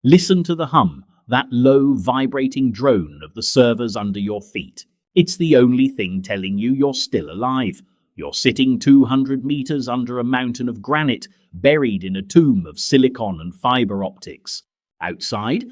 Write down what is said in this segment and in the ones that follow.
Listen to the hum, that low, vibrating drone of the servers under your feet. It's the only thing telling you you're still alive. You're sitting 200 meters under a mountain of granite, buried in a tomb of silicon and fiber optics. Outside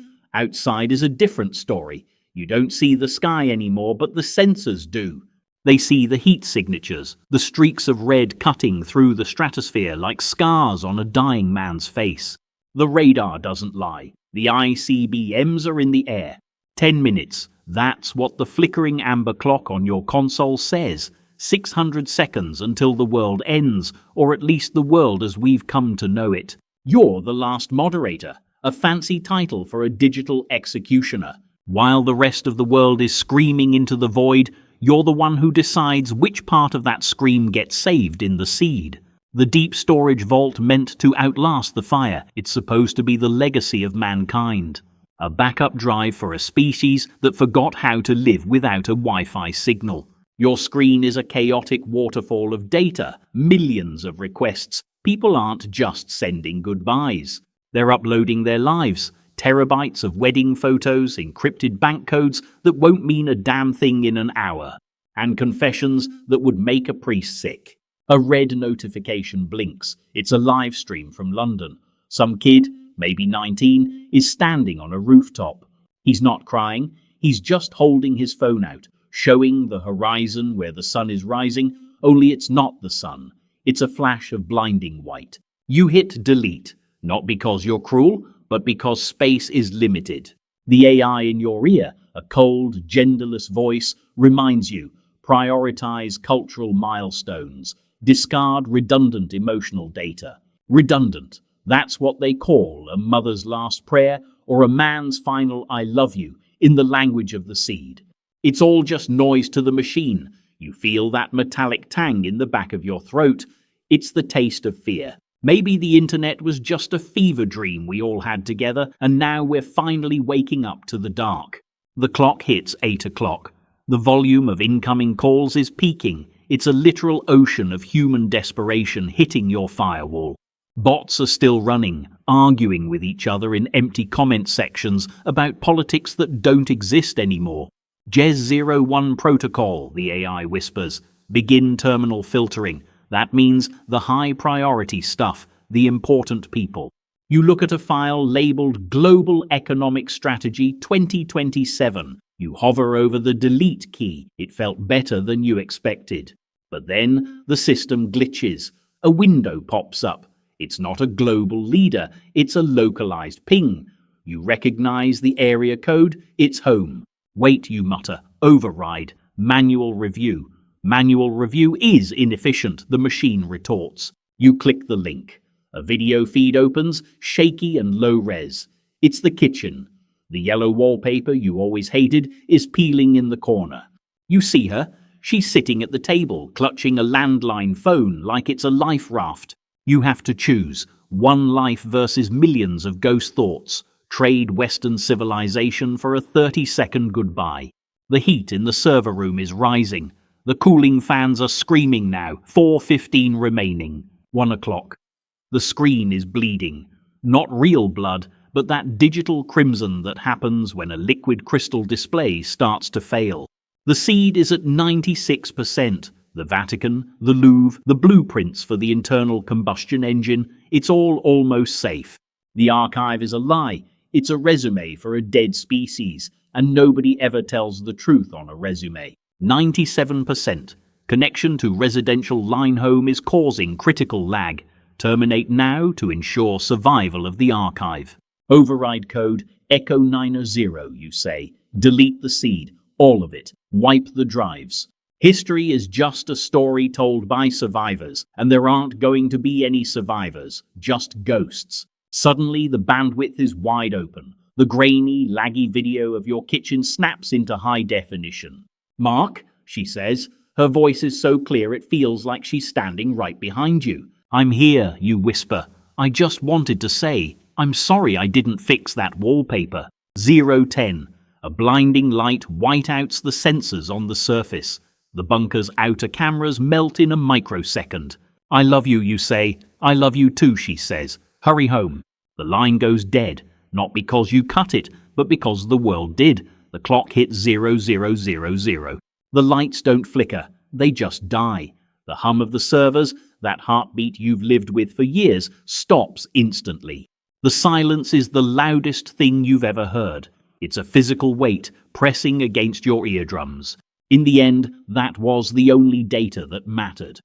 is a different story. You don't see the sky anymore, but the sensors do. They see the heat signatures, the streaks of red cutting through the stratosphere like scars on a dying man's face. The radar doesn't lie. The ICBMs are in the air. 10 minutes. That's what the flickering amber clock on your console says. 600 seconds until the world ends, or at least the world as we've come to know it. You're the Last Moderator, a fancy title for a digital executioner. While the rest of the world is screaming into the void, you're the one who decides which part of that scream gets saved in the seed. The deep storage vault meant to outlast the fire. It's supposed to be the legacy of mankind. A backup drive for a species that forgot how to live without a Wi-Fi signal. Your screen is a chaotic waterfall of data, millions of requests. People aren't just sending goodbyes. They're uploading their lives. Terabytes of wedding photos, encrypted bank codes that won't mean a damn thing in an hour, and confessions that would make a priest sick. A red notification blinks. It's a live stream from London. Some kid, maybe 19, is standing on a rooftop. He's not crying, he's just holding his phone out, showing the horizon where the sun is rising, only it's not the sun. It's a flash of blinding white. You hit delete, not because you're cruel, but because space is limited. The AI in your ear, a cold, genderless voice, reminds you, prioritize cultural milestones, discard redundant emotional data. Redundant, that's what they call a mother's last prayer or a man's final I love you in the language of the seed. It's all just noise to the machine. You feel that metallic tang in the back of your throat. It's the taste of fear. Maybe the internet was just a fever dream we all had together, and now we're finally waking up to the dark. The clock hits 8 o'clock. The volume of incoming calls is peaking. It's a literal ocean of human desperation hitting your firewall. Bots are still running, arguing with each other in empty comment sections about politics that don't exist anymore. JES-01 protocol, the AI whispers. Begin terminal filtering. That means the high-priority stuff, the important people. You look at a file labeled Global Economic Strategy 2027. You hover over the delete key. It felt better than you expected. But then the system glitches. A window pops up. It's not a global leader. It's a localized ping. You recognize the area code. It's home. Wait, you mutter. Override. Manual review. Manual review is inefficient, the machine retorts. You click the link. A video feed opens, shaky and low-res. It's the kitchen. The yellow wallpaper you always hated is peeling in the corner. You see her. She's sitting at the table, clutching a landline phone like it's a life raft. You have to choose. One life versus millions of ghost thoughts. Trade Western civilization for a 30-second goodbye. The heat in the server room is rising. The cooling fans are screaming now. 4:15 remaining. 1 o'clock. The screen is bleeding. Not real blood, but that digital crimson that happens when a liquid crystal display starts to fail. The seed is at 96%. The Vatican, the Louvre, the blueprints for the internal combustion engine, it's all almost safe. The archive is a lie. It's a resume for a dead species, and nobody ever tells the truth on a resume. 97%. Connection to residential line home is causing critical lag. Terminate now to ensure survival of the archive. Override code Echo 900, you say. Delete the seed, all of it. Wipe the drives. History is just a story told by survivors, and there aren't going to be any survivors, just ghosts. Suddenly the bandwidth is wide open. The grainy, laggy video of your kitchen snaps into high definition. Mark, she says. Her voice is so clear it feels like she's standing right behind you. I'm here, you whisper. I just wanted to say, I'm sorry I didn't fix that wallpaper. 010. A blinding light whiteouts the sensors on the surface. The bunker's outer cameras melt in a microsecond. I love you, you say. I love you too, she says. Hurry home. The line goes dead. Not because you cut it, but because the world did. The clock hit 0000. The lights don't flicker, they just die. The hum of the servers, that heartbeat you've lived with for years, stops instantly. The silence is the loudest thing you've ever heard. It's a physical weight pressing against your eardrums. In the end, that was the only data that mattered.